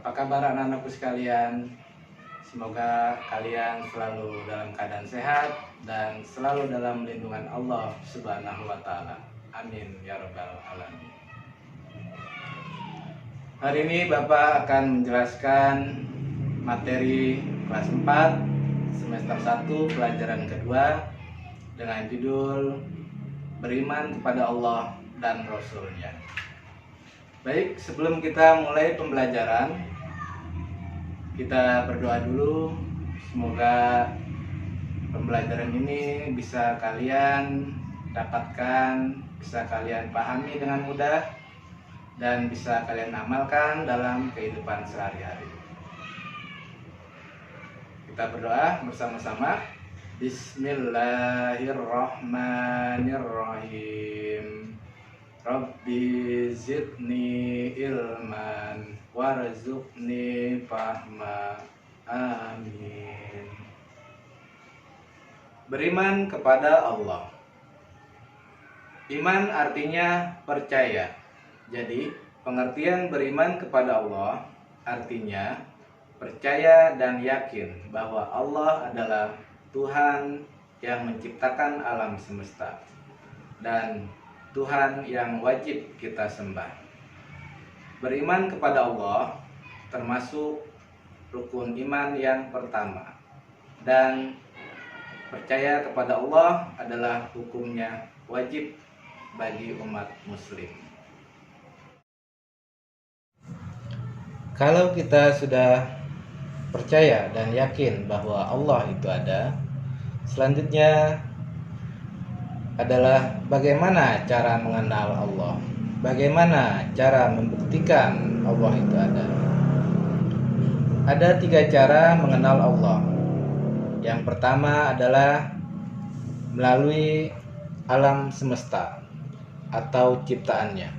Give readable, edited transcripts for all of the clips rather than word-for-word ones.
Apa kabar anak-anakku sekalian? Semoga kalian selalu dalam keadaan sehat dan selalu dalam lindungan Allah Subhanahu wa Ta'ala. Amin ya Rabbal 'Alamin. Hari ini Bapak akan menjelaskan materi kelas 4 semester 1 pelajaran kedua dengan judul Beriman kepada Allah dan Rasul-Nya. Baik, sebelum kita mulai pembelajaran, kita berdoa dulu. Semoga pembelajaran ini bisa kalian dapatkan, bisa kalian pahami dengan mudah, dan bisa kalian amalkan dalam kehidupan sehari-hari. Kita berdoa bersama-sama. Bismillahirrahmanirrahim. Rabbi zidni ilman warzuqni fahma. Amin. Beriman kepada Allah. Iman artinya percaya. Jadi, pengertian beriman kepada Allah artinya percaya dan yakin bahwa Allah adalah Tuhan yang menciptakan alam semesta dan Tuhan yang wajib kita sembah. Beriman kepada Allah termasuk rukun iman yang pertama, dan percaya kepada Allah adalah hukumnya wajib bagi umat muslim. Kalau kita sudah percaya dan yakin bahwa Allah itu ada, selanjutnya adalah bagaimana cara mengenal Allah, bagaimana cara membuktikan Allah itu ada. Ada 3 cara mengenal Allah. Yang pertama adalah melalui alam semesta atau ciptaannya.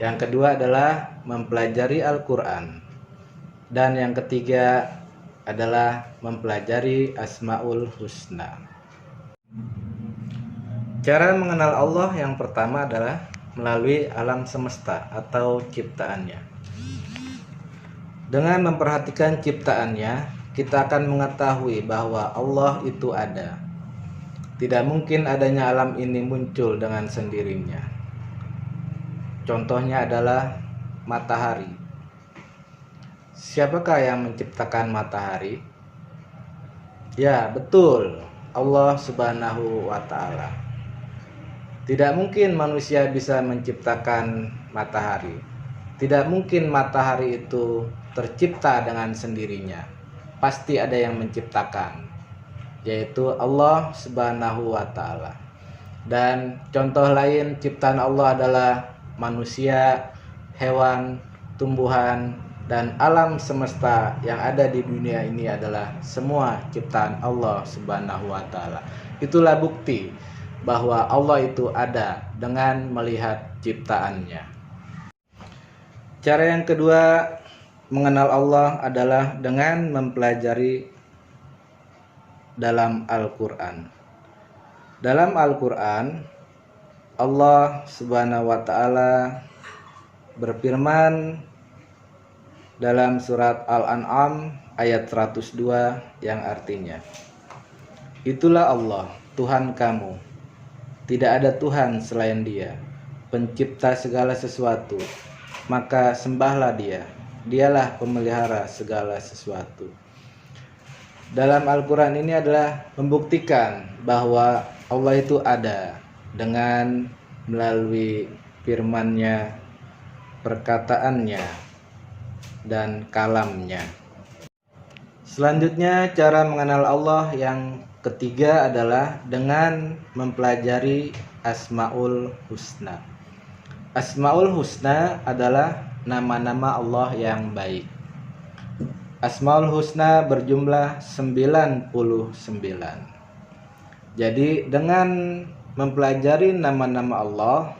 Yang kedua adalah mempelajari Al-Quran. Dan yang ketiga adalah mempelajari Asmaul Husna. Cara mengenal Allah yang pertama adalah melalui alam semesta atau ciptaannya. Dengan memperhatikan ciptaannya, kita akan mengetahui bahwa Allah itu ada. Tidak mungkin adanya alam ini muncul dengan sendirinya. Contohnya adalah matahari. Siapakah yang menciptakan matahari? Ya, betul, Allah Subhanahu wa Ta'ala. Tidak mungkin manusia bisa menciptakan matahari. Tidak mungkin matahari itu tercipta dengan sendirinya. Pasti ada yang menciptakan, yaitu Allah Subhanahu wa Ta'ala. Dan contoh lain ciptaan Allah adalah manusia, hewan, tumbuhan, dan alam semesta yang ada di dunia ini adalah semua ciptaan Allah Subhanahu wa Ta'ala. Itulah bukti bahwa Allah itu ada dengan melihat ciptaannya. Cara yang kedua mengenal Allah adalah dengan mempelajari dalam Al-Quran. Dalam Al-Quran, Allah Subhanahu wa Ta'ala berfirman dalam surat Al-An'am ayat 102 yang artinya, "Itulah Allah, Tuhan kamu. Tidak ada Tuhan selain Dia, pencipta segala sesuatu. Maka sembahlah Dia. Dialah pemelihara segala sesuatu." Dalam Al-Quran ini adalah membuktikan bahwa Allah itu ada dengan melalui firman-Nya, perkataannya, dan kalamnya. Selanjutnya, cara mengenal Allah yang ketiga adalah dengan mempelajari Asmaul Husna. Asmaul Husna adalah nama-nama Allah yang baik. Asmaul Husna berjumlah 99. Jadi dengan mempelajari nama-nama Allah,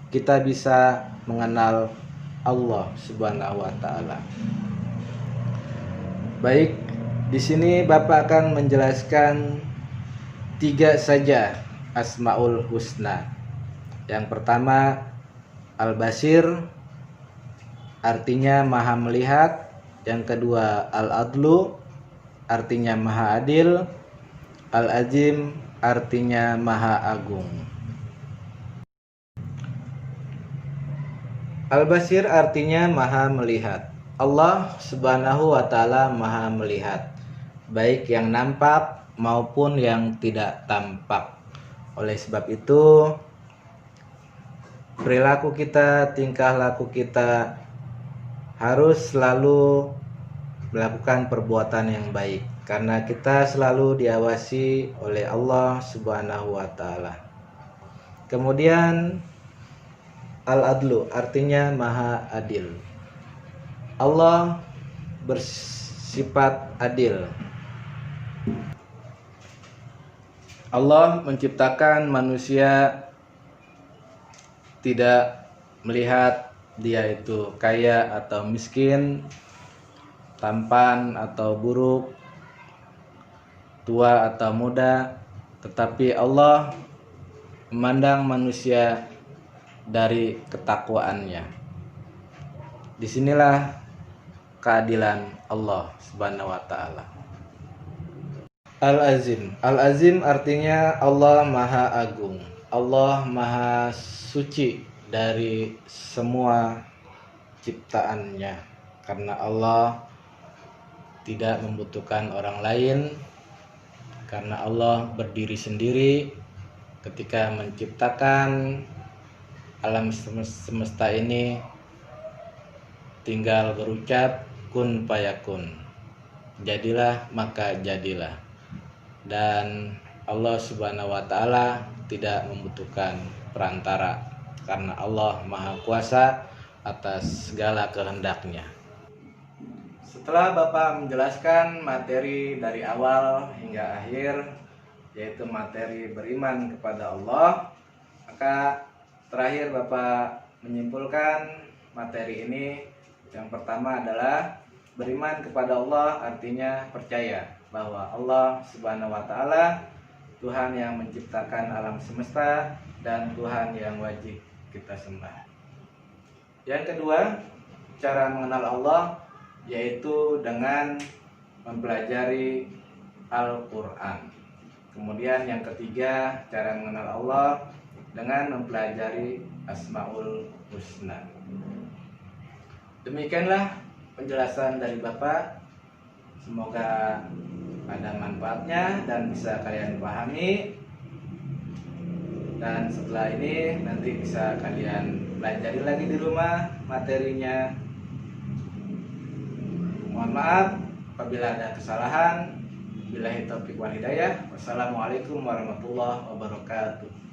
kita bisa mengenal Allah Subhanahu wa Ta'ala. Baik, di sini Bapak akan menjelaskan 3 saja Asmaul Husna. Yang pertama Al-Basir, artinya maha melihat. Yang kedua, al-adlu artinya maha adil. Al-azim artinya maha agung. Al-basir artinya maha melihat. Allah subhanahu wa ta'ala maha melihat, baik yang nampak maupun yang tidak tampak. Oleh sebab itu, perilaku kita, tingkah laku kita harus selalu melakukan perbuatan yang baik, karena kita selalu diawasi oleh Allah subhanahu wa ta'ala. Kemudian al-adlu artinya maha adil. Allah bersifat adil. Allah menciptakan manusia tidak melihat dia itu kaya atau miskin, tampan atau buruk, tua atau muda, tetapi Allah memandang manusia dari ketakwaannya. Disinilah keadilan Allah subhanahu wa ta'ala. Al-azim. Al-azim artinya Allah maha agung. Allah maha suci dari semua ciptaannya, karena Allah tidak membutuhkan orang lain, karena Allah berdiri sendiri ketika menciptakan alam semesta ini, tinggal berucap kun fayakun, jadilah maka jadilah. Dan Allah subhanahu wa ta'ala tidak membutuhkan perantara, karena Allah maha kuasa atas segala kehendaknya. Setelah Bapak menjelaskan materi dari awal hingga akhir, yaitu materi beriman kepada Allah, maka terakhir Bapak menyimpulkan materi ini. Yang pertama adalah beriman kepada Allah artinya percaya bahwa Allah subhanahu wa ta'ala Tuhan yang menciptakan alam semesta dan Tuhan yang wajib kita sembah. Yang kedua, cara mengenal Allah yaitu dengan mempelajari Al-Quran. Kemudian yang ketiga, cara mengenal Allah dengan mempelajari Asmaul Husna. Demikianlah penjelasan dari Bapak. Semoga ada manfaatnya dan bisa kalian pahami. Dan setelah ini nanti bisa kalian pelajari lagi di rumah materinya. Mohon maaf apabila ada kesalahan. Billahi taufiq wal hidayah. Wassalamualaikum warahmatullahi wabarakatuh.